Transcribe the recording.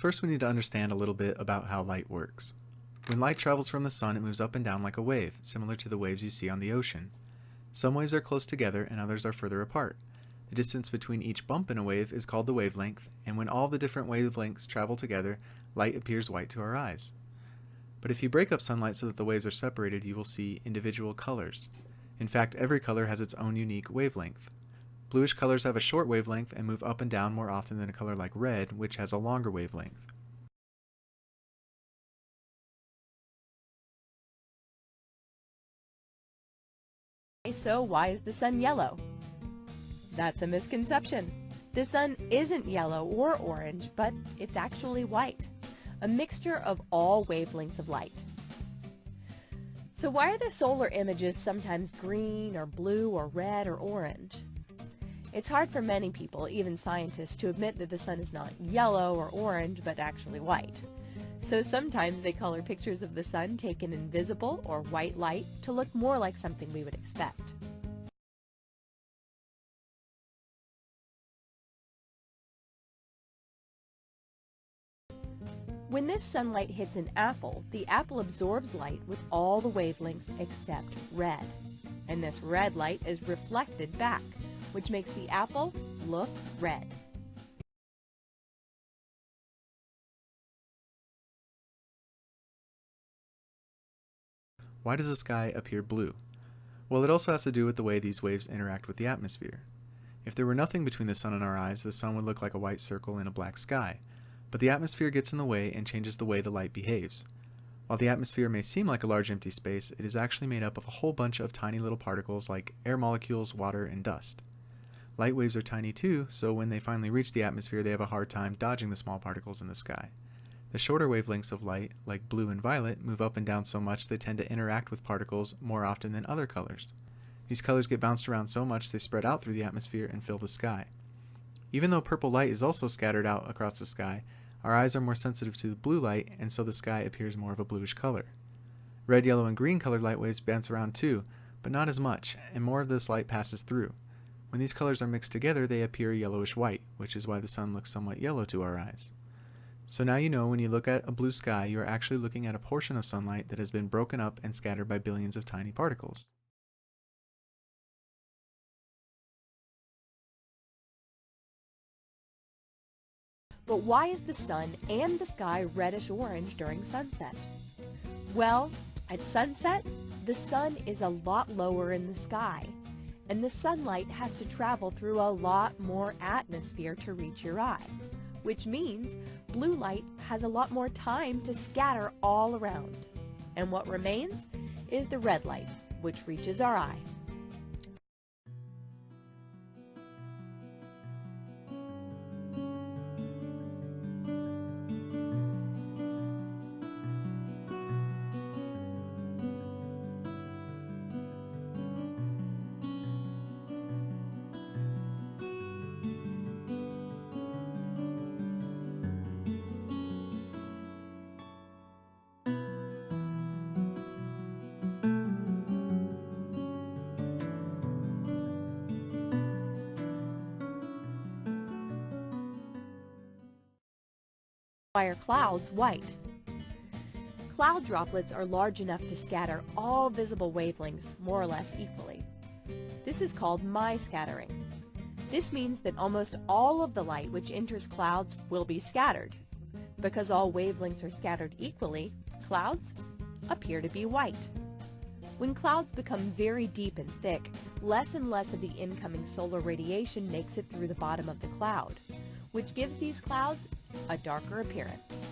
first we need to understand a little bit about how light works. When light travels from the sun, it moves up and down like a wave, similar to the waves you see on the ocean. Some waves are close together and others are further apart. The distance between each bump in a wave is called the wavelength, and when all the different wavelengths travel together, light appears white to our eyes. But if you break up sunlight so that the waves are separated, you will see individual colors. In fact, every color has its own unique wavelength. Bluish colors have a short wavelength and move up and down more often than a color like red, which has a longer wavelength. So why is the sun yellow? That's a misconception. The sun isn't yellow or orange, but it's actually white, a mixture of all wavelengths of light. So why are the solar images sometimes green or blue or red or orange? It's hard for many people, even scientists, to admit that the sun is not yellow or orange, but actually white. So sometimes they color pictures of the sun taken in visible or white light to look more like something we would expect. When this sunlight hits an apple, the apple absorbs light with all the wavelengths except red. And this red light is reflected back, which makes the apple look red. Why does the sky appear blue? Well, it also has to do with the way these waves interact with the atmosphere. If there were nothing between the sun and our eyes, the sun would look like a white circle in a black sky. But the atmosphere gets in the way and changes the way the light behaves. While the atmosphere may seem like a large empty space, it is actually made up of a whole bunch of tiny little particles like air molecules, water, and dust. Light waves are tiny too, so when they finally reach the atmosphere, they have a hard time dodging the small particles in the sky. The shorter wavelengths of light, like blue and violet, move up and down so much they tend to interact with particles more often than other colors. These colors get bounced around so much they spread out through the atmosphere and fill the sky. Even though purple light is also scattered out across the sky, our eyes are more sensitive to the blue light, and so the sky appears more of a bluish color. Red, yellow, and green colored light waves bounce around too, but not as much, and more of this light passes through. When these colors are mixed together, they appear yellowish white, which is why the sun looks somewhat yellow to our eyes. So now you know when you look at a blue sky, you are actually looking at a portion of sunlight that has been broken up and scattered by billions of tiny particles. But why is the sun and the sky reddish-orange during sunset? Well, at sunset, the sun is a lot lower in the sky, and the sunlight has to travel through a lot more atmosphere to reach your eye, which means blue light has a lot more time to scatter all around. And what remains is the red light, which reaches our eye. Why are clouds white? Cloud droplets are large enough to scatter all visible wavelengths more or less equally. This is called scattering. This means that almost all of the light which enters clouds will be scattered. Because all wavelengths are scattered equally, clouds appear to be white. When clouds become very deep and thick, less and less of the incoming solar radiation makes it through the bottom of the cloud, which gives these clouds a darker appearance.